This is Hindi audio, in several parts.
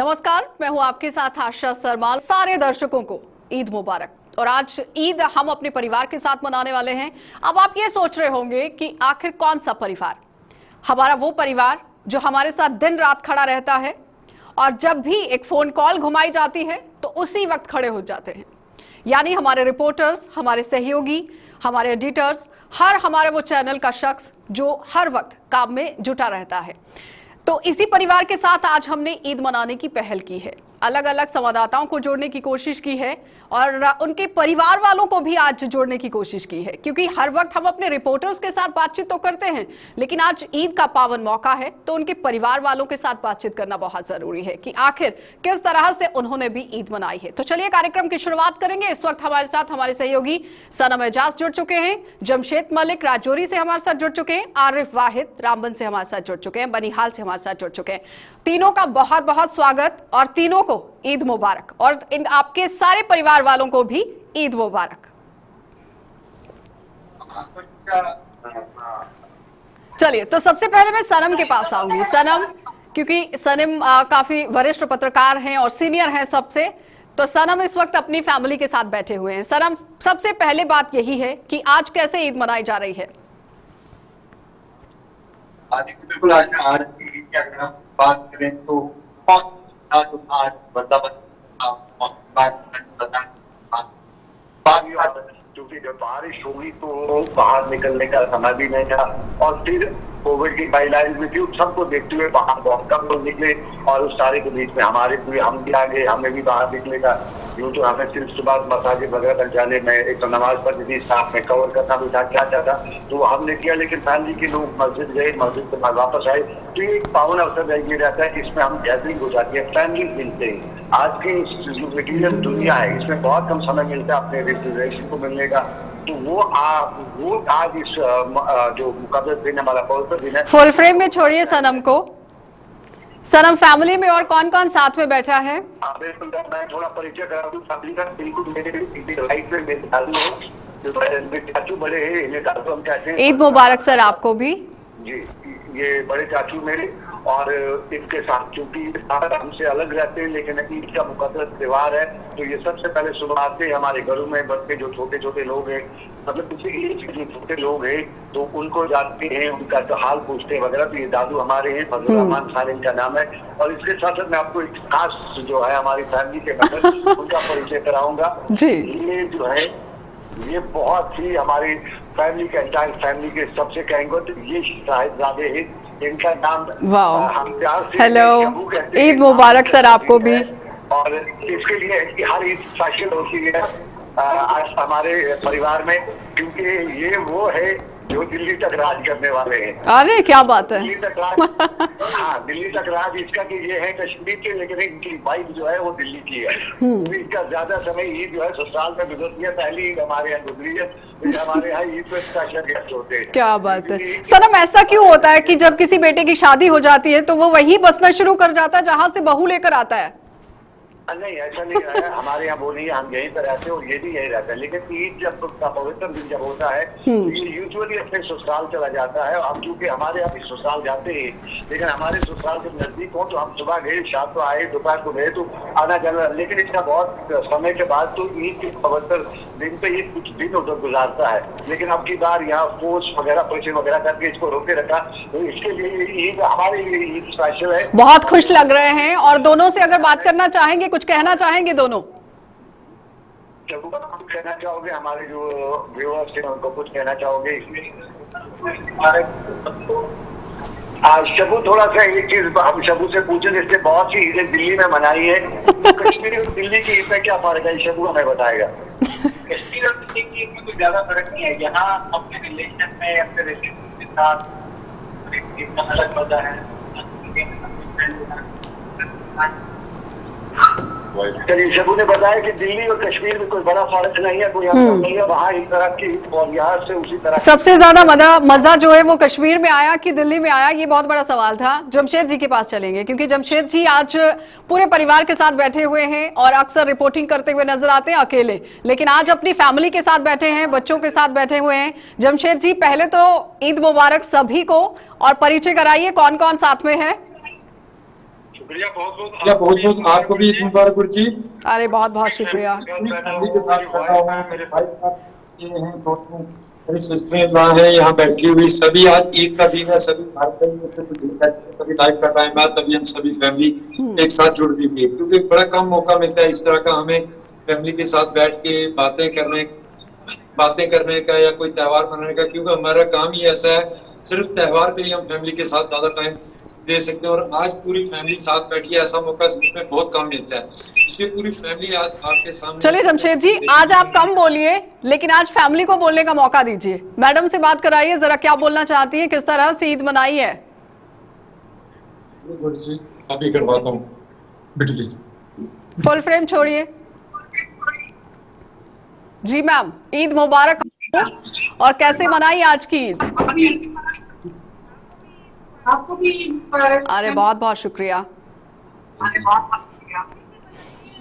नमस्कार, मैं हूं आपके साथ आशा सरमाल। सारे दर्शकों को ईद मुबारक। और आज ईद हम अपने परिवार के साथ मनाने वाले हैं। अब आप ये सोच रहे होंगे कि आखिर कौन सा परिवार? हमारा वो परिवार जो हमारे साथ दिन रात खड़ा रहता है और जब भी एक फोन कॉल घुमाई जाती है तो उसी वक्त खड़े हो जाते हैं। यानी हमारे रिपोर्टर्स, हमारे सहयोगी, हमारे एडिटर्स, हमारे वो चैनल का शख्स जो हर वक्त काम में जुटा रहता है। तो इसी परिवार के साथ आज हमने ईद मनाने की पहल की है। अलग अलग संवाददाताओं को जोड़ने की कोशिश की है और उनके परिवार वालों को भी आज जोड़ने की कोशिश की है, क्योंकि हर वक्त हम अपने रिपोर्टर्स के साथ बातचीत तो करते हैं, लेकिन आज ईद का पावन मौका है तो उनके परिवार वालों के साथ बातचीत करना बहुत जरूरी है कि आखिर किस तरह से उन्होंने भी ईद मनाई है। तो चलिए कार्यक्रम की शुरुआत करेंगे। इस वक्त हमारे साथ हमारे सहयोगी सनम एजाज जुड़ चुके हैं, जमशेद मलिक राजौरी से हमारे साथ जुड़ चुके हैं, आरिफ वाहिद रामबन से हमारे साथ जुड़ चुके हैं, बनिहाल से हमारे साथ जुड़ चुके हैं। तीनों का बहुत बहुत स्वागत और तीनों को ईद मुबारक, और इन आपके सारे परिवार वालों को भी ईद मुबारक। चलिए, तो सबसे पहले मैं सनम के पास आऊंगी। सनम, क्योंकि सनम काफी वरिष्ठ पत्रकार हैं और सीनियर हैं सबसे, तो सनम इस वक्त अपनी फैमिली के साथ बैठे हुए हैं। सनम, सबसे पहले बात यही है कि आज कैसे ईद मनाई जा रही है? बिल्कुल, आज की अगर हम बात करें तो आज क्योंकि जब बारिश होगी तो बाहर निकलने का समय भी नहीं था, और फिर कोविड की गाइडलाइंस में थी, सबको देखते हुए बाहर बहुत कम लोग निकले, और उस सारे के बीच में हमारे भी हम भी आगे, हमें भी बाहर निकले का यूँ तो हमें सिर्फ सुबह मसाजिद वगैरह तक जाने में एक तो नमाज पढ़नी थी, साथ में कवर करना भी था, क्या चाहता तो हमने किया। लेकिन फैमिली के लोग मस्जिद गए, मस्जिद के बाद वापस आए, तो ये एक पावन अवसर ये रहता है कि इसमें हम गैदरिंग हो जाती है, फैमिली मिलते हैं। आज की जो मटीरियल दुनिया है इसमें बहुत कम समय मिलता है अपने रिश्तेदार को मिलने का, तो वो आज इस जो मुकद्दस दिन हमारा पवित्र दिन है। फुल फ्रेम में छोड़िए सनम को। सनम, फैमिली में और कौन कौन साथ में बैठा है? बिल्कुल, मैं थोड़ा परिचय करा दूं फैमिली का। बिल्कुल मेरे राइट में मेरे चाचू बड़े हैं, इन्हें चाचू हम कहते हैं। ईद मुबारक सर आपको भी। जी, ये बड़े चाचू मेरे, और इनके साथ चूंकि हमसे अलग रहते हैं लेकिन ईद का मुकद्दस त्योहार है, तो ये सबसे पहले सुबह आते हैं हमारे घरों में। बच्चे जो छोटे छोटे लोग हैं, मतलब किसी एज के जो छोटे लोग हैं, तो उनको जाते हैं, उनका तो हाल पूछते हैं वगैरह। तो ये दादू हमारे हैं, फजल रहमान खान इनका नाम है। और इसके साथ साथ मैं आपको एक खास जो है हमारी फैमिली के मेंबर उनका परिचय कराऊंगा जी। ये जो है ये बहुत ही हमारी फैमिली के एंटायर फैमिली के सबसे कहेंगे तो ये साहिबजादे हैं, इनका नाम हम प्यार से हेलो, ईद मुबारक सर आपको भी। और इसके लिए हर ईद स्पेशल होती है आज हमारे परिवार में, क्योंकि ये वो है जो दिल्ली तक राज करने वाले हैं। अरे क्या बात है, दिल्ली तक राज हाँ, दिल्ली तक राज इसका कि ये है कश्मीर के, लेकिन इनकी वाइफ जो है वो दिल्ली की है। तो इसका ज्यादा समय ईद जो है ससुराल में गुजरती है। पहली ईद हमारे यहाँ गुजरी है, हमारे यहाँ ईद पे स्पेशल गेस्ट होते हैं। क्या बात है सनम, ऐसा क्यों होता है कि जब किसी बेटे की शादी हो जाती है तो वो वही बसना शुरू कर जाता है जहाँ से बहू लेकर आता है? नहीं, ऐसा नहीं है। हमारे यहाँ वो नहीं है, हम यहीं पर रहते हैं और ये भी यही रहता है। लेकिन ईद जब पवित्र दिन जब होता है तो ये यूजुअली अपने ससुराल चला जाता है। अब क्योंकि हमारे यहाँ भी ससुराल जाते हैं, लेकिन हमारे ससुराल के नजदीक हो तो हम सुबह गए, शाम को आए, दोपहर को गए, तो आना जाना। लेकिन इसका बहुत समय के बाद तो ईद के पवित्र दिन पे ये कुछ दिन उधर गुजारता है। लेकिन अब की बार यहाँ फोर्स वगैरह परिचय वगैरह करके इसको रोके रखा, तो इसके लिए ईद हमारे लिए ईद स्पेशल है। बहुत खुश लग रहे हैं। और दोनों से अगर बात करना चाहेंगे, कुछ कहना चाहेंगे दोनों? कहना चाहोगे हमारे जो व्यूअर्स हैं उनको कुछ कहना चाहोगे इसमें? शबू, थोड़ा सा एक चीज हम शबू से पूछे, जिससे बहुत सी ईदें दिल्ली में मनाई है, कश्मीर और दिल्ली की ईद में क्या फर्क है, शबू हमें बताएगा। कश्मीर और दिल्ली की ईद में कोई ज्यादा फर्क नहीं है। यहाँ अपने रिलेशन में अपने रिलेशन के साथ अलग मजा है। चलिए, शबू ने बताया कि दिल्ली और कश्मीर में कोई बड़ा फर्क नहीं है, कोई नहीं है। वहाँ एक तरह की और यहाँ से उसी तरह। सबसे ज्यादा मजा जो है वो कश्मीर में आया कि दिल्ली में आया, ये बहुत बड़ा सवाल था। जमशेद जी के पास चलेंगे, क्योंकि जमशेद जी आज पूरे परिवार के साथ बैठे हुए हैं और अक्सर रिपोर्टिंग करते हुए नजर आते हैं अकेले, लेकिन आज अपनी फैमिली के साथ बैठे हैं, बच्चों के साथ बैठे हुए हैं। जमशेद जी, पहले तो ईद मुबारक सभी को, और परिचय कराइए कौन कौन साथ में है। शुक्रिया बहुत बहुत आपको भी ईद मुबारक गुरुजी। अरे बहुत बहुत शुक्रिया। फैमिली के साथ कर रहा हूँ, मेरे भाई साहब ये हैं, दोनों मेरी सिस्टर माँ है यहाँ बैठी हुई, सभी आज ईद का दिन है, सभी सभी लाइव कर रहे हैं, मैं तभी हम सभी फैमिली एक साथ जुड़ भी थी, क्योंकि बड़ा कम मौका मिलता है इस तरह का हमें फैमिली के साथ बैठ के बातें करने का या कोई त्योहार मनाने का, क्योंकि हमारा काम ही ऐसा है, सिर्फ त्योहार पे ही हम फैमिली के साथ ज्यादा टाइम दे सकते हैं। और आज पूरी फैमिली साथ बैठी है, ऐसा मौका इसमें बहुत कम मिलता है, इसलिए पूरी फैमिली आज आपके सामने। चलिए जमशेद जी, आज आप कम बोलिए, लेकिन आज फैमिली को बोलने का मौका दीजिए। मैडम से बात कराइए जरा, क्या बोलना चाहती हैं, किस तरह से ईद मनाई है? अभी करवाता हूँ, फुल फ्रेम छोड़िए। जी मैम, ईद मुबारक। और कैसे मनाई आज की ईद? आपको भी ईद मुबारक। अरे बहुत बहुत शुक्रिया।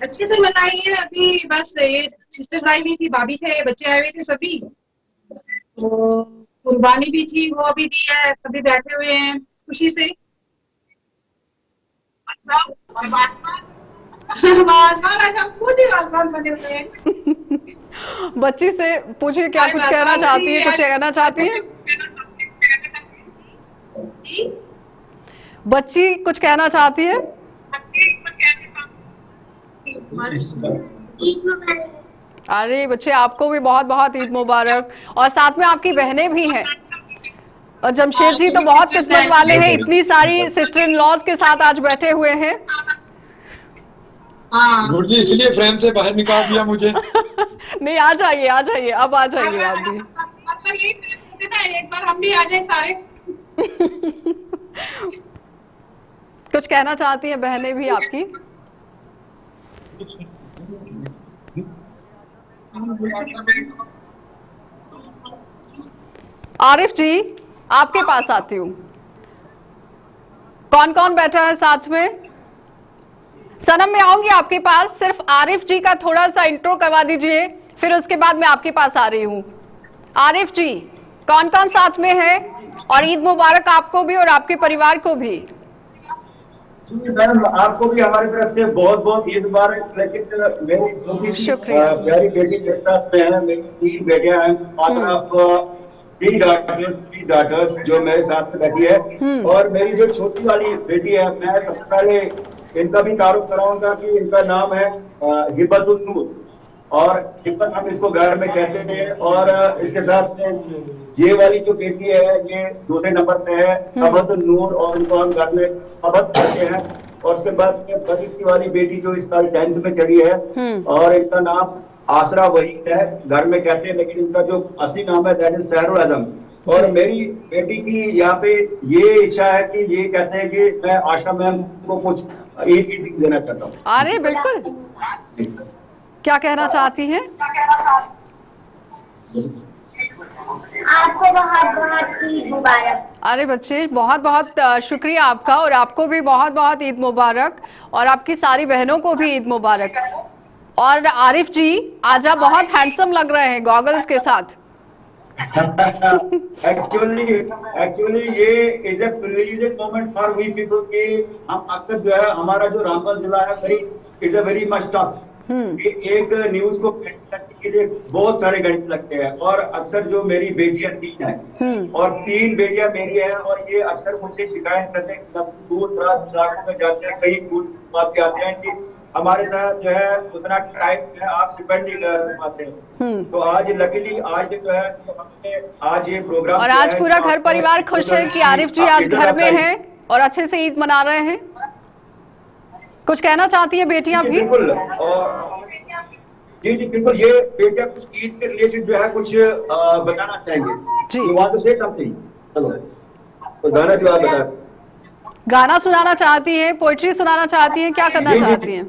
अच्छे से मनाई है। अभी बस ये सिस्टर्स आई हुई थी, भाभी थे, बच्चे आए हुए थे सभी, तो कुर्बानी भी थी, वो अभी दी है, सभी बैठे हुए हैं खुशी से। आज हम खुद ही वाजवान बने हुए हैं। बच्ची से पूछिए, क्या कुछ कहना चाहती है? कुछ कहना चाहती है बच्ची? कुछ कहना चाहती है? अरे बच्चे, आपको भी बहुत बहुत ईद मुबारक, और साथ में आपकी बहनें भी हैं। और जमशेद जी तो बहुत किस्मत वाले हैं, इतनी सारी सिस्टर इन लॉज के साथ आज बैठे हुए हैं। गुरु जी इसलिए फ्रेम से बाहर निकाल दिया मुझे। नहीं, आ जाइए आ जाइए, अब आ जाइए आप भी। एक बार हम भी आ जाए सारे। कुछ कहना चाहती हैं बहनें भी आपकी? आरिफ जी, आपके पास आती हूँ। कौन कौन बैठा है साथ में? सनम, मैं आऊंगी आपके पास, सिर्फ आरिफ जी का थोड़ा सा इंट्रो करवा दीजिए, फिर उसके बाद मैं आपके पास आ रही हूँ। आरिफ जी, कौन कौन साथ में है? और ईद मुबारक आपको भी और आपके परिवार को भी। मैडम, आपको भी हमारी तरफ से बहुत बहुत ईद मुबारक। लेकिन मेरी शुक्रिया। प्यारी बेटी के साथ में है, मेरी 3 बेटियां हैं, मतलब 3 डॉटर्स जो मेरे साथ में बैठी है। और मेरी जो छोटी वाली बेटी है, मैं सबसे पहले इनका भी तारुफ कराऊंगा कि इनका नाम है हिब्बतुन नूर, और हिब्बत हम इसको घर में कहते हैं। और इसके साथ ये वाली जो बेटी है, ये दूसरे नंबर पे है अबदुल नूर, और उनको हम घर में अबद कहते हैं। और उसके बाद बड़ी वाली बेटी जो इस साल 10th में चढ़ी है, और इनका नाम आसरा वहीद है, घर में कहते हैं, लेकिन इनका जो असली नाम है दैट इज सहरुल आजम। और मेरी बेटी की यहाँ पे ये इच्छा है कि ये कहते हैं कि मैं आशा मैम को कुछ ईद की टिप देना चाहता हूँ। अरे बिल्कुल, क्या कहना चाहती हैं? आपको बहुत बहुत ईद मुबारक। अरे बच्चे, बहुत बहुत शुक्रिया आपका, और आपको भी बहुत बहुत ईद मुबारक, और आपकी सारी बहनों को भी ईद मुबारक। और आरिफ जी, आज आप बहुत हैंडसम लग रहे हैं गॉगल्स के साथ। एक्चुअली ये is a privileged moment for we people कि हम अक्सर जो है, हमारा जो रामबन जिला है is a very much tough. एक न्यूज को करने के लिए बहुत सारे घंटे लगते हैं। और अक्सर जो मेरी बेटियां 3 हैं, और 3 बेटियां मेरी हैं, और ये अक्सर मुझसे शिकायत करते हैं, दूर दराज इलाकों में जाते हैं, कई दूर बात के आते हैं कि हमारे साथ जो है उतना टाइम जो है आप स्पेंड नहीं कर पाते। तो आज लकीली आज जो है हमने आज ये प्रोग्राम, और आज पूरा घर परिवार खुश है कि आरिफ जी आज घर में हैं और अच्छे से ईद मना रहे हैं। कुछ कहना चाहती है बेटियां भी? बिल्कुल, और जी बिल्कुल, ये बेटियां कुछ ईद के रिलेटेड जो है कुछ बताना चाहेंगे जी। You want to say something? चलो, तो गाना जो आप बता, गाना सुनाना चाहती हैं, पोइट्री सुनाना चाहती हैं, क्या करना चाहती हैं?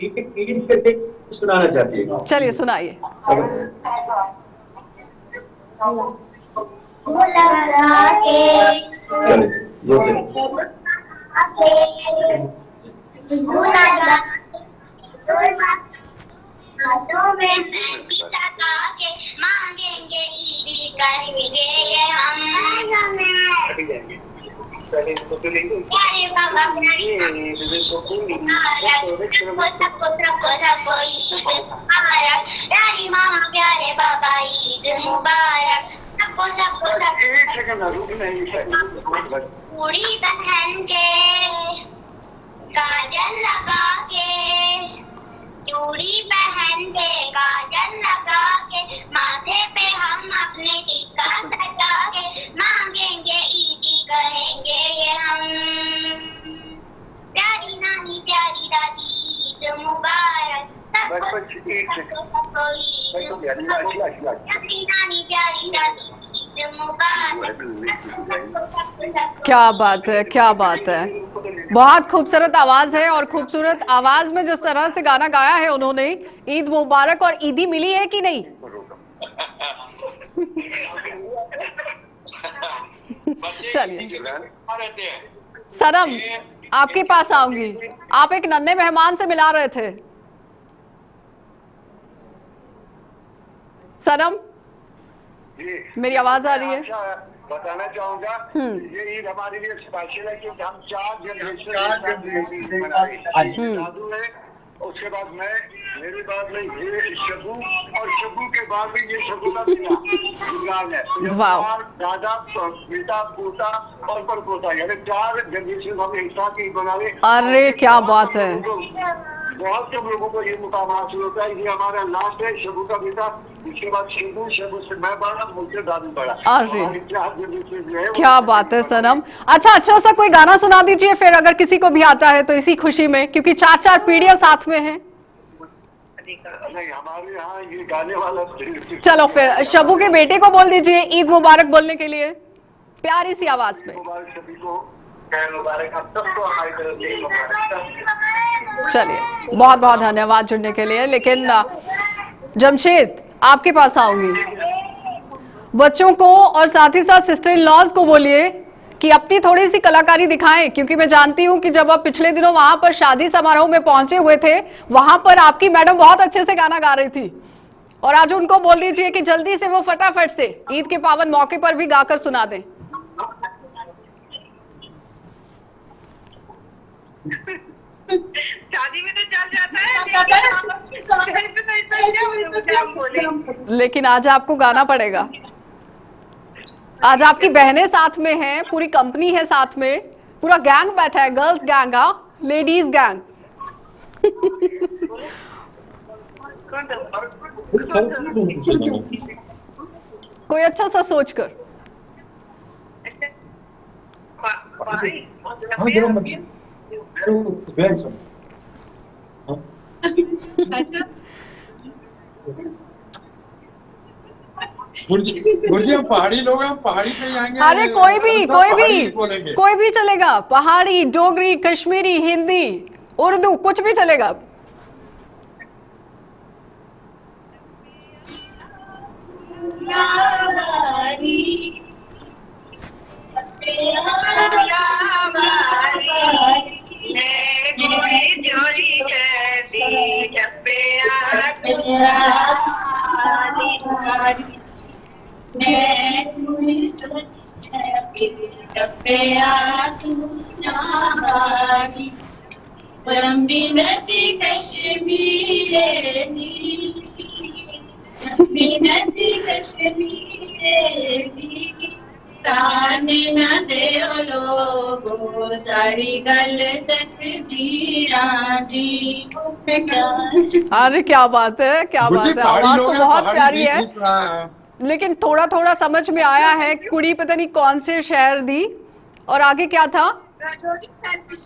ईद पे सुनाना चाहती है। चलिए सुनाइए। मांगेंगे ईदी कहेंगे हम। पहले इसको तो लेंगे। प्यारे बाबा प्यारे सबको सबको ईद मुबारक। प्यारी मामा प्यारे बाबा ईद मुबारक। सबको सबको सबको एक सेकंड रुक नहीं पूरी बहन के काजल लगा के, चूड़ी पहन के काजल लगा के, माथे पे हम अपने टीका सजा के, मांगेंगे ईदी कहेंगे ये हम। प्यारी नानी प्यारी दादी ईद मुबारक। सबको सबको ईद मुबारक। प्यारी नानी प्यारी दादी ईद मुबारक। क्या बात है, क्या बात है। बहुत खूबसूरत आवाज है और खूबसूरत आवाज में जिस तरह से गाना गाया है उन्होंने, ईद मुबारक। और ईदी मिली है कि नहीं? चलिए सनम, आपके पास आऊंगी। आप एक नन्हे मेहमान से मिला रहे थे सनम, मेरी आवाज आ रही है? बताना चाहूंगा ये ईद हमारे लिए स्पेशल है क्योंकि हम 4 जनरेशन दादू है, उसके बाद मैं, मेरे बाद में ये शबू, और शबू के बाद में ये शबू का गुजरान है। दादा बेटा पोता और परपोता, यानी 4 जनरेशन हम एक साथ ईद बना रहे। अरे क्या बात है। बहुत कम लोगों को ये मुकाम हासिल होता है। ये हमारा लास्ट है, शबू का बेटा, इसके बाद शबू से मैं बड़ा, मुझसे दादू बड़ा। अरे 4 जनरेशन जो है क्या बात है सनम। अच्छा सा कोई गाना सुना दीजिए फिर, अगर किसी को भी आता है तो, इसी खुशी में, क्योंकि 4 पीढ़ियां साथ में हैं। नहीं, हमारे यहाँ ये गाने वाला। चलो फिर शबू के बेटे को बोल दीजिए ईद मुबारक बोलने के लिए, प्यारी सी आवाज में। मुबारक सभी को, खैर मुबारक आप सबको, हमारी तरफ से मुबारक। चलिए बहुत बहुत धन्यवाद जुड़ने के लिए। लेकिन जमशेद, आपके पास आऊंगी। बच्चों को और साथ ही साथ सिस्टर इन लॉज को बोलिए कि अपनी थोड़ी सी कलाकारी दिखाएं, क्योंकि मैं जानती हूं कि जब आप पिछले दिनों वहां पर शादी समारोह में पहुंचे हुए थे, वहां पर आपकी मैडम बहुत अच्छे से गाना गा रही थी। और आज उनको बोल दीजिए कि जल्दी से वो फटाफट से ईद के पावन मौके पर भी गाकर सुना दें। शादी में तो चल जाता है, लेकिन आज आपको गाना पड़ेगा। आज आपकी बहनें साथ में हैं, पूरी कंपनी है साथ में, पूरा गैंग बैठा है, गर्ल्स गैंग, लेडीज गैंग। कोई अच्छा सा सोच कर। गुरुजी हम पहाड़ी लोग हैं, हम पहाड़ी पे जाएंगे। अरे कोई भी चलेगा, पहाड़ी, डोगरी, कश्मीरी, हिंदी, उर्दू, कुछ भी चलेगा। बिनती कश्मीर बिनती कश्मीर ताने न दे लोगो सारी गल तकदीरा जी। अरे क्या बात है, क्या बात है। आवाज तो बहुत प्यारी है, लेकिन थोड़ा थोड़ा समझ में आया है। कुड़ी पता नहीं कौन से शहर दी, और आगे क्या था?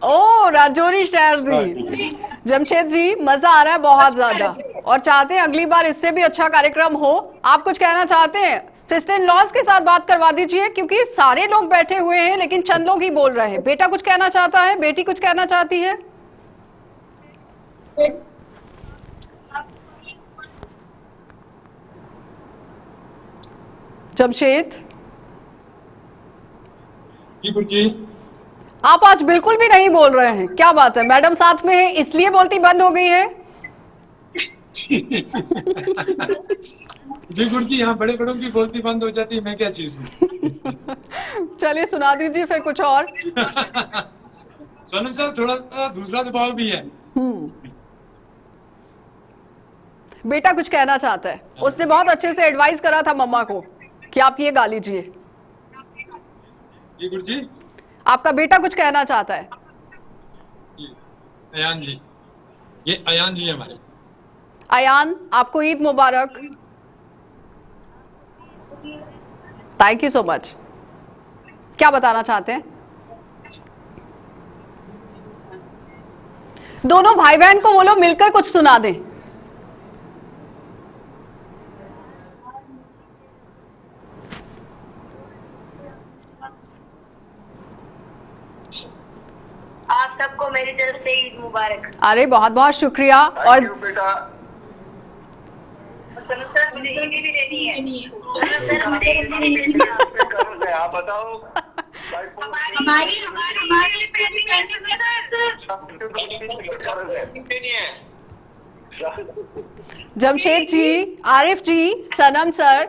ओ राजौरी शहर दी। जमशेद जी, मजा आ रहा है बहुत ज्यादा, और चाहते हैं अगली बार इससे भी अच्छा कार्यक्रम हो। आप कुछ कहना चाहते हैं? सिस्टर इन लॉज के साथ बात करवा दीजिए, क्योंकि सारे लोग बैठे हुए हैं लेकिन चंद लोग ही बोल रहे हैं। बेटा कुछ कहना चाहता है, बेटी कुछ कहना चाहती है? जमशेद जी, आप आज बिल्कुल भी नहीं बोल रहे हैं, क्या बात है? मैडम साथ में है इसलिए बोलती बंद हो गई है? जी गुरु जी, यहाँ बड़े बड़ों की बोलती बंद हो जाती है, मैं क्या चीज हूँ। चलिए सुना दीजिए फिर कुछ और। सोनम सर, थोड़ा सा दूसरा दबाव भी है। बेटा कुछ कहना चाहता है, उसने बहुत अच्छे से एडवाइस करा था मम्मा को कि आप ये गा लीजिए। जी गुरु जी। आपका बेटा कुछ कहना चाहता है। अयान जी, ये अयान जी हमारे। अयान, आपको ईद मुबारक। Thank you so much. क्या बताना चाहते हैं? दोनों भाई बहन को बोलो मिलकर कुछ सुना दें। आप सबको मेरी तरफ से ईद मुबारक। अरे बहुत बहुत शुक्रिया। और बेटा सर मुझे ईदी भी देनी है। सर मुझे ईदी भी देनी है। आप बताओ। हमारी जमशेद जी, आरिफ जी, सनम सर,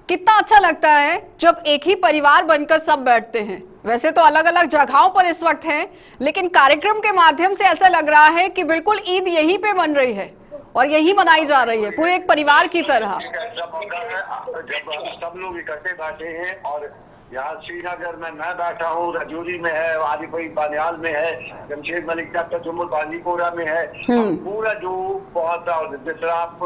कितना अच्छा लगता है जब एक ही परिवार बनकर सब बैठते हैं। वैसे तो अलग अलग जगहों पर इस वक्त हैं, लेकिन कार्यक्रम के माध्यम से ऐसा लग रहा है कि बिल्कुल ईद यहीं पे मन रही है और यही मनाई जा रही है पूरे एक परिवार की तरह। जब सब लोग इकट्ठे बैठे हैं और यहाँ श्रीनगर में मैं बैठा हूँ, रजौरी में है, आरिफ भाई बानियाल में है, जमशेद मलिक डॉक्टर जुम्मल बांदीपोरा में है। पूरा जो बहुत जिस तरह आप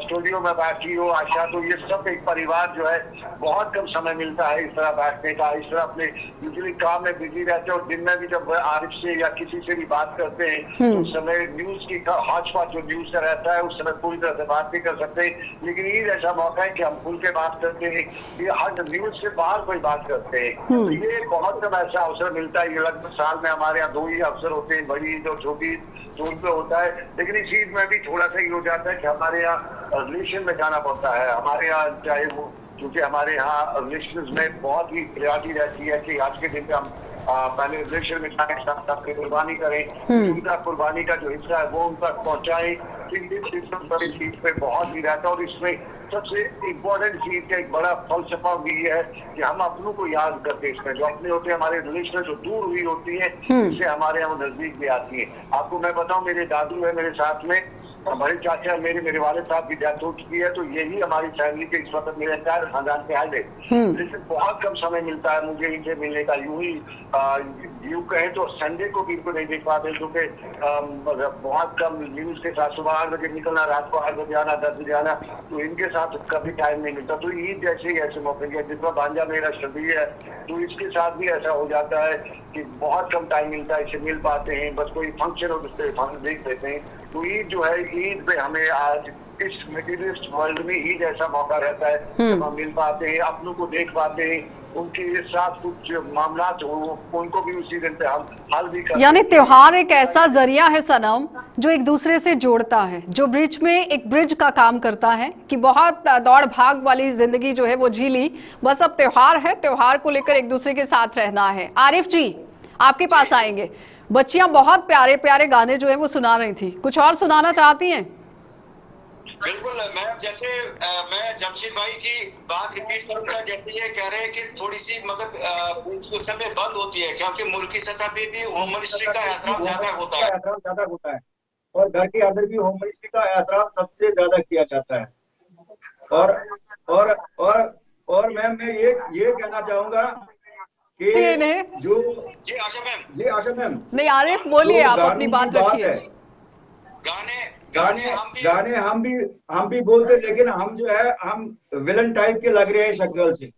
स्टूडियो में बैठी हो आशा, तो ये सब एक परिवार जो है बहुत कम समय मिलता है इस तरह बैठने का। इस तरह अपने यूजुअली काम में बिजी रहते हैं और दिन में भी जब आरिफ से या किसी से भी बात करते हैं तो उस समय न्यूज की हॉटस्पॉट जो न्यूज का रहता है उस समय पूरी तरह से बात नहीं कर सकते। लेकिन ईद ऐसा मौका है कि हम खुल के बात करते हैं, ये हर न्यूज से बाहर कोई बात करते हैं। तो ये बहुत कम ऐसा अवसर मिलता है। ये लगभग साल में हमारे यहाँ 2 ही अवसर होते हैं, बड़ी ईद और छोटी ईद, तो उन पे होता है। लेकिन इस ईद में भी थोड़ा सा ये हो जाता है कि हमारे यहाँ रिलेशन में जाना पड़ता है। हमारे यहाँ चाहे वो, क्योंकि हमारे यहाँ रिलेशन में बहुत ही प्रायोरिटी रहती है कि आज के दिन पे हम पहले रिलेशन में जाए, साथ कुर्बानी करें, उनका कुर्बानी का जो हिस्सा है वो उन तक पहुँचाएं। इस चीज पे बहुत ही रहता है और इसमें सबसे इम्पोर्टेंट चीज का एक बड़ा फलसफा भी है कि हम अपनों को याद करते हैं। इसमें जो अपने होते हैं, हमारे रिलेशन जो दूर हुई होती है, इससे हमारे यहाँ नजदीक भी आती है। आपको मैं बताऊं, मेरे दादू है मेरे साथ में, बड़े चाचा मेरे वाले साहब की डेथ हो चुकी है, तो यही हमारी फैमिली के इस वक्त मेरे चार खानदान के हाल है। लेकिन बहुत कम समय मिलता है मुझे इनसे मिलने का। यूं कहें तो संडे को भी इनको नहीं देख पाते, क्योंकि बहुत कम न्यूज के साथ सुबह 8 बजे निकलना, रात को 8 बजे आना, 10 बजे आना, तो इनके साथ कभी टाइम नहीं मिलता। तो ईद जैसे ही ऐसे मौके के, जितना भांजा मेरा शबी है तो इसके साथ भी ऐसा हो जाता है कि बहुत कम टाइम मिलता है, इसे मिल पाते हैं, बस कोई फंक्शन हो जिससे फंक्शन देख लेते हैं। तो ईद जो है, ईद पे हमें आज इस मटीरियलिस्ट वर्ल्ड में ईद ऐसा मौका रहता है जब हम मिल पाते हैं, अपनों को देख पाते हैं, उनके साथ कुछ मामला हो उनको भी उसी दिन पे हम हल भी करते हैं। यानी त्योहार एक ऐसा जरिया है सनम जो एक दूसरे से जोड़ता है, जो ब्रिज में एक ब्रिज का काम करता है कि बहुत दौड़ भाग वाली जिंदगी जो है वो झीली, बस अब त्योहार है, त्योहार को लेकर एक दूसरे के साथ रहना है। आरिफ जी, आपके पास आएंगे। बच्चियां बहुत प्यारे प्यारे गाने जो है वो सुना रही थी, कुछ और सुनाना चाहती हैं? बिल्कुल मैम, जैसे मैं जमशेद भाई की बात रिपीट करूंगा, जैसे ये कह रहे हैं कि थोड़ी सी मतलब उस समय बंद होती है, क्योंकि मुल्की सतह पे भी होम मिनिस्ट्री का एहतराम ज्यादा होता है और घर के अंदर भी होम मिनिस्ट्री का एहतराम सबसे ज्यादा किया जाता है। और मैम मैं ये कहना चाहूंगा कि जो जी आशा मैम नहीं आरिफ बोलिए, आप अपनी बात रखिए। गाने हम भी बोलते, लेकिन हम जो है हम विलन टाइप के लग रहे हैं शक्ल से।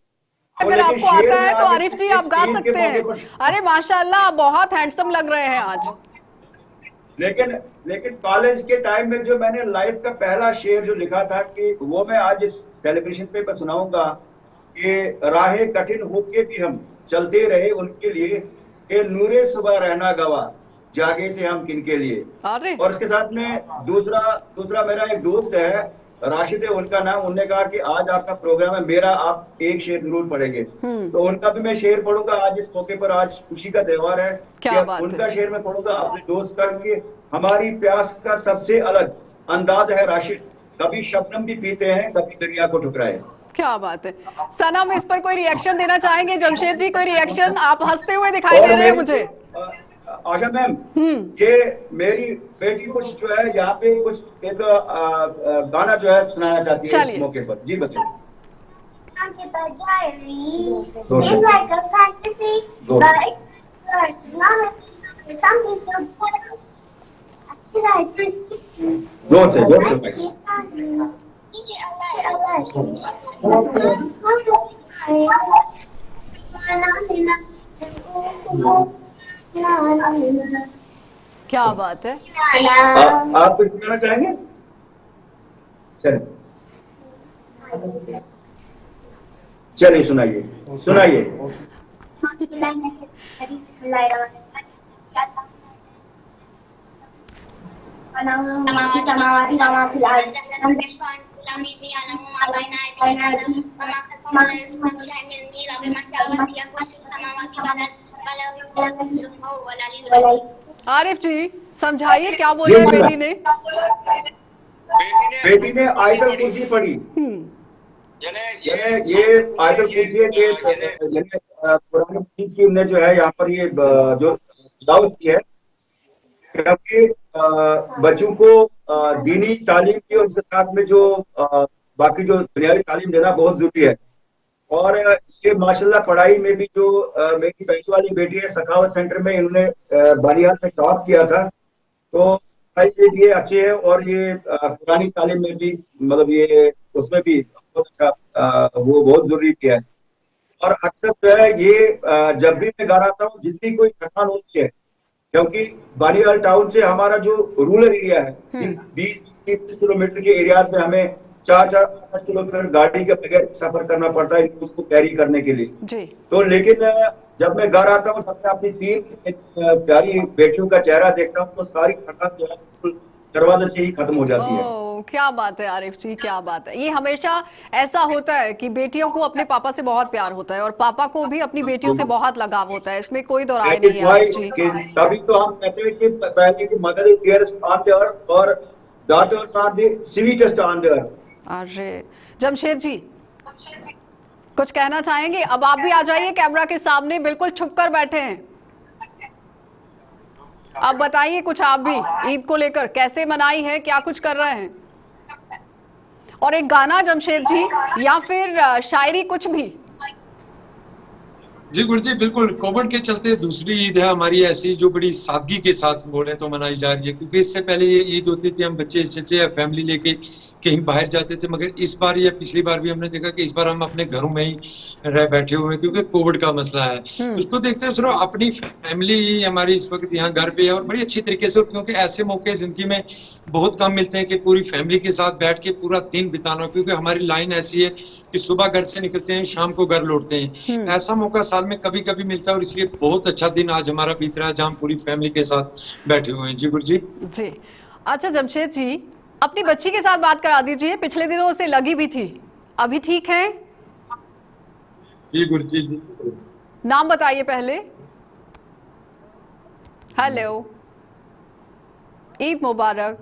अगर आपको आता है तो आरिफ जी आप गा सकते हैं। अरे माशाल्लाह, आप बहुत हैंडसम लग रहे हैं आज। लेकिन कॉलेज के टाइम में जो मैंने लाइफ का पहला शेर जो लिखा था कि वो मैं आज इस सेलिब्रेशन पे मैं सुनाऊंगा कि राहें कठिन होके भी हम चलते रहे उनके लिए, कि नूरे सुबह रहना गवा जागे थे हम किनके लिए। और इसके साथ में दूसरा मेरा एक दोस्त है राशिद है उनका नाम, उन्होंने कहा कि आज आपका प्रोग्राम है, मेरा आप एक शेर जरूर पढ़ेंगे, तो उनका भी मैं शेर पढ़ूंगा आज इस मौके पर। आज खुशी का त्योहार है, क्या उनका शेर मैं पढ़ूंगा अपने दोस्त का, कि हमारी प्यास का सबसे अलग अंदाज है राशिद, कभी शबनम भी पीते हैं, कभी दरिया को ठुकराए। क्या बात है। सनम, इस पर कोई रिएक्शन देना चाहेंगे? जमशेद जी, कोई रिएक्शन? आप हंसते हुए दिखाई दे रहे हैं मुझे। आशा मैम, ये मेरी बेटी कुछ जो है यहाँ पे कुछ एक गाना जो है सुनाना चाहती है इस मौके पर। जी बताइए। जोर से क्या बात है। आप कुछ बताना चाहेंगे? चलिए सुनाइए। आरिफ जी, समझाइए क्या बोले बेटी ने? बेटी ने आयतल कुर्सी पढ़ी। ये आयतल कुर्सी है कि कुरान की ने जो है यहाँ पर ये जो दावत की है, क्योंकि बच्चों को दीनी तालीम की और उसके साथ में जो बाकी जो दुनियावी तालीम देना बहुत जरूरी है। और ये माशाल्लाह पढ़ाई में भी जो मेरी बहन वाली बेटी है, सखावत सेंटर में इन्होंने बानियात में टॉप किया था, तो पढ़ाई के लिए अच्छे है। और ये पुरानी तालीम में भी मतलब ये उसमें भी बहुत अच्छा वो बहुत जरूरी किया है। और अक्सर जो है ये जब भी मैं घर आता हूँ, जितनी कोई थकान होती है, क्योंकि बानीहाल टाउन से हमारा जो रूरल एरिया है 20-30 किलोमीटर के एरिया में हमें 4-4-5 किलोमीटर गाड़ी के बगैर सफर करना पड़ता है उसको कैरी करने के लिए जी। तो लेकिन जब मैं घर आता हूँ, तब मैं अपनी 3 प्यारी बेटियों का चेहरा देखता हूँ, तो सारी थकान जो है दरवाजे से ही खत्म हो जाती है। क्या बात है आरिफ जी, क्या बात है। ये हमेशा ऐसा होता है कि बेटियों को अपने पापा से बहुत प्यार होता है और पापा को भी अपनी बेटियों से बहुत लगाव होता है, इसमें कोई दो राय नहीं है आरिफ जी। तभी तो हम कहते हैं कि पहले की mother is dearest on the earth और daughters are the sweetest on the earth. अरे जमशेद जी, कुछ कहना चाहेंगे? अब आप भी आ जाइए कैमरा के सामने, बिल्कुल छुप कर बैठे हैं। अब बताइए कुछ आप भी ईद को लेकर, कैसे मनाई है, क्या कुछ कर रहे हैं? और एक गाना जमशेद जी, या फिर शायरी, कुछ भी। जी गुरु जी, बिल्कुल कोविड के चलते दूसरी ईद है हमारी ऐसी जो बड़ी सादगी के साथ बोले तो मनाई जा रही है, क्योंकि इससे पहले ये ईद होती थी हम बच्चे चचे या फैमिली लेके कहीं बाहर जाते थे, मगर इस बार या पिछली बार भी हमने देखा कि इस बार हम अपने घरों में ही रह बैठे हुए हैं क्योंकि कोविड का मसला है। उसको देखते हुए सिर्फ अपनी फैमिली हमारी इस वक्त यहाँ घर पे है और बड़ी अच्छी तरीके से, क्योंकि ऐसे मौके जिंदगी में बहुत कम मिलते हैं कि पूरी फैमिली के साथ बैठ के पूरा दिन बिताना, क्योंकि हमारी लाइन ऐसी है कि सुबह घर से निकलते हैं, शाम को घर लौटते हैं। ऐसा मौका साल में कभी कभी मिलता है और इसलिए बहुत अच्छा दिन आज हमारा बीत रहा है जहाँ पूरी फैमिली के साथ बैठे हुए हैं। जी गुरु जी। जी अच्छा जमशेद जी, अपनी बच्ची के साथ बात करा दीजिए, पिछले दिनों से लगी भी थी, अभी ठीक है? जी गुरु जी। नाम बताइए पहले। हेलो, ईद मुबारक।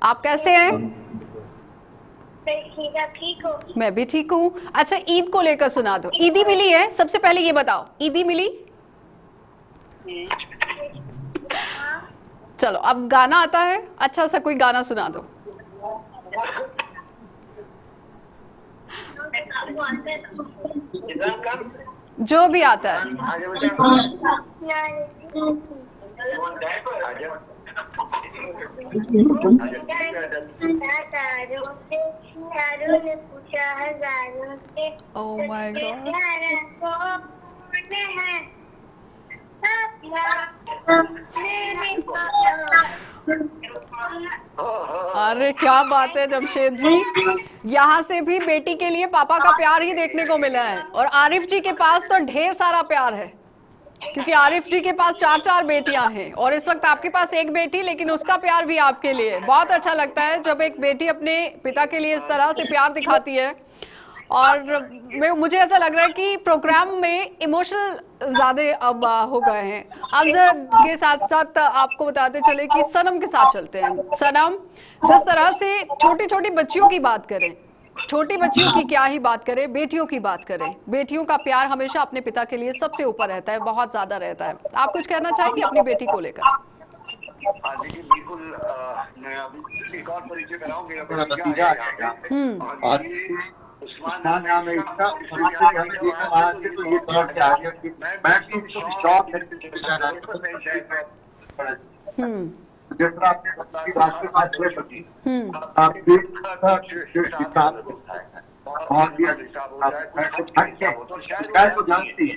आप कैसे हैं? ठीक हो? मैं भी ठीक हूँ। अच्छा, ईद को लेकर सुना दो। ईदी मिली है? सबसे पहले ये बताओ, ईदी मिली? चलो अब गाना आता है, अच्छा सा कोई गाना सुना दो। जो भी आता है। Oh my God. अरे क्या बात है जमशेद जी, यहाँ से भी बेटी के लिए पापा का प्यार ही देखने को मिला है। और आरिफ जी के पास तो ढेर सारा प्यार है, क्योंकि आरिफ जी के पास 4 बेटियां हैं और इस वक्त आपके पास एक बेटी, लेकिन उसका प्यार भी आपके लिए। बहुत अच्छा लगता है जब एक बेटी अपने पिता के लिए इस तरह से प्यार दिखाती है। और मुझे ऐसा लग रहा है कि प्रोग्राम में इमोशनल ज्यादा अब हो गए हैं। अमजद के साथ साथ आपको बताते चले कि सनम के साथ चलते हैं। सनम, जिस तरह से छोटी छोटी बच्चियों की बात करें, छोटी बच्चियों की क्या ही बात करें, बेटियों की बात करें, बेटियों का प्यार हमेशा अपने पिता के लिए सबसे ऊपर रहता है, बहुत ज्यादा रहता है। आप कुछ कहना चाहेंगे अपनी बेटी को लेकर? देखिए बिल्कुल, मैं अभी एक और परिचय कराऊंगी। भतीजा और उस्मान नाम है इसका। हमें देखा वहां से तो ये समझ के आ गया कि मैं भी शौक है जिस तरह आपने बात के बाद हुए पति आप बहुत ही अच्छा शायद वो जानती है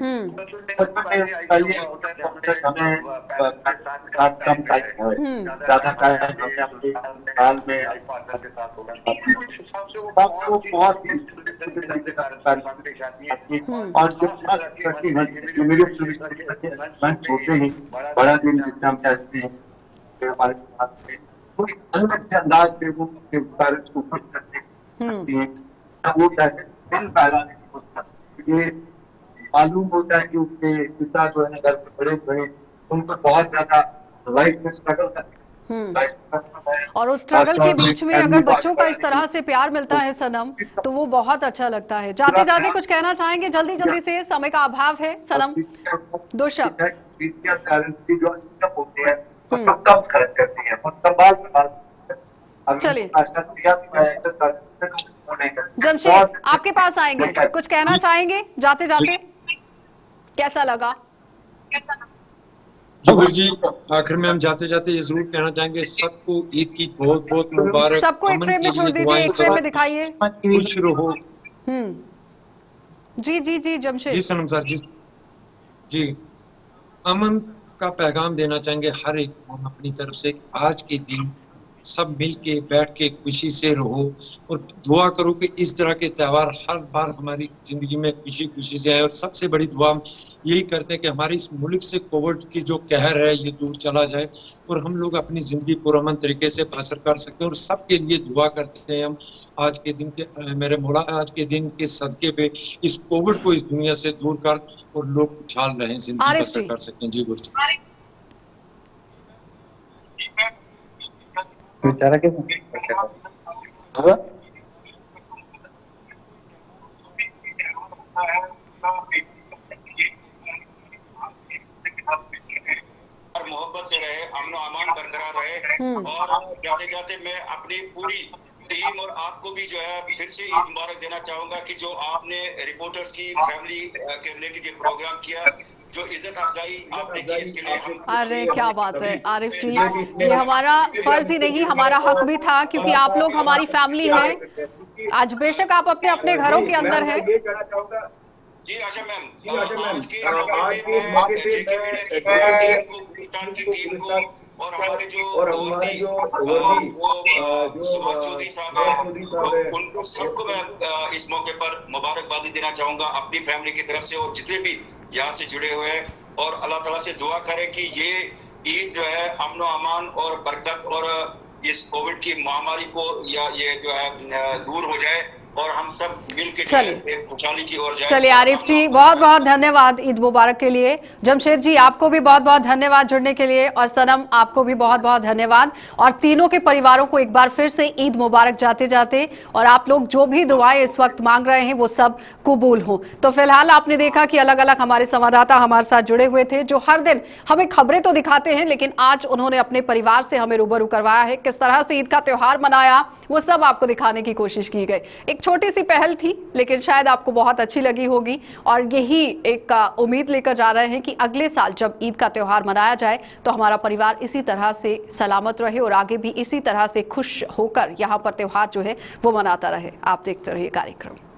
कम ज्यादा साल में सबको बहुत ही और जो करती है मैं छोटे ही बड़ा दिन जितना हम कहते हैं हमारे कोई अलग अंदाज से वो पेरेंट्स को खुश करते हैं। वो कैसे दिल पैदा नहीं हो सकता। ये मालूम होता है कि उसके पिता जो है घर पे बड़े बड़े उनको बहुत ज्यादा लाइफ में स्ट्रगल करते हैं। और उस स्ट्रगल के बीच में अगर बच्चों का इस तरह से प्यार मिलता है सनम, तो वो बहुत अच्छा लगता है। जाते जाते कुछ कहना चाहेंगे जल्दी जल्दी से, समय का अभाव है सनम, 2 शब्द। होते हैं तो कम खर्च करती है। चलिए जमशेद, आपके पास आएंगे, कुछ कहना चाहेंगे जाते जाते? कैसा लगा? जी, आखिर में हम जाते जाते ये जरूर कहना चाहेंगे सबको ईद की बहुत बहुत मुबारक। सबको एक फ्रेम में छोड़ दीजिए, एक फ्रेम में दिखाइए। खुश रहो। जी जी जी जमशेद। जी सनम सर, जी अमन का पैगाम देना चाहेंगे हर एक को अपनी तरफ से। आज के दिन सब मिल के बैठ के खुशी से रहो और दुआ करो कि इस तरह के त्यौहार हर बार हमारी जिंदगी में खुशी खुशी से आए। और सबसे बड़ी दुआ यही करते हैं कि हमारे इस मुल्क से कोविड की जो कहर है ये दूर चला जाए और हम लोग अपनी जिंदगी पुरअमन तरीके से बसर कर सकते हैं। और सबके लिए दुआ करते हैं हम आज के दिन के मेरे मौला आज के दिन के सदके पे इस कोविड को इस दुनिया से दूर कर और लोग खुशहाल रहें, जिंदगी बसर कर सकते हैं। जी गुरु बेचारा कैसे मोहब्बत से रहे, अमन अमान बरकरार रहे। और जाते जाते मैं अपनी पूरी टीम और आपको भी जो है फिर से ईद मुबारक देना चाहूंगा कि जो आपने रिपोर्टर्स की फैमिली के रिलेटेड ये प्रोग्राम किया, जो इज्जत अफजाई आपने की, इसके लिए हम अरे क्या बात है आरिफ जी, ये हमारा फर्ज ही नहीं हमारा हक भी था, क्योंकि आप लोग हमारी फैमिली हैं। आज बेशक आप अपने अपने घरों के अंदर हैं। जी आशा मैम, आज के मौके पे जेके मीडिया की टीम को और हमारे जो सुभाष चौधरी साहब है उनको सबको मैं इस मौके पर मुबारकबादी देना चाहूंगा अपनी फैमिली की तरफ से और जितने भी यहाँ से जुड़े हुए हैं। और अल्लाह ताला से दुआ करें कि ये ईद जो है अमन अमान और बरकत और इस कोविड की महामारी को या ये जो है दूर हो जाए और हम सब मिलकर खुशहाली की ओर जाए। चलिए आरिफ जी, बहुत बहुत धन्यवाद ईद मुबारक के लिए। जमशेद जी, आपको भी बहुत बहुत धन्यवाद जुड़ने के लिए। और सनम, आपको भी बहुत बहुत धन्यवाद। और तीनों के परिवारों को एक बार फिर से ईद मुबारक जाते जाते। और आप लोग जो भी दुआएं इस वक्त मांग रहे हैं वो सब कबूल हो। तो फिलहाल आपने देखा कि अलग अलग हमारे संवाददाता हमारे साथ जुड़े हुए थे, जो हर दिन हमें खबरें तो दिखाते हैं, लेकिन आज उन्होंने अपने परिवार से हमें रूबरू करवाया है। किस तरह से ईद का त्योहार मनाया वो सब आपको दिखाने की कोशिश की गई। एक छोटी सी पहल थी, लेकिन शायद आपको बहुत अच्छी लगी होगी। और यही एक उम्मीद लेकर जा रहे हैं कि अगले साल जब ईद का त्योहार मनाया जाए तो हमारा परिवार इसी तरह से सलामत रहे और आगे भी इसी तरह से खुश होकर यहाँ पर त्योहार जो है वो मनाता रहे। आप देखते रहिए कार्यक्रम।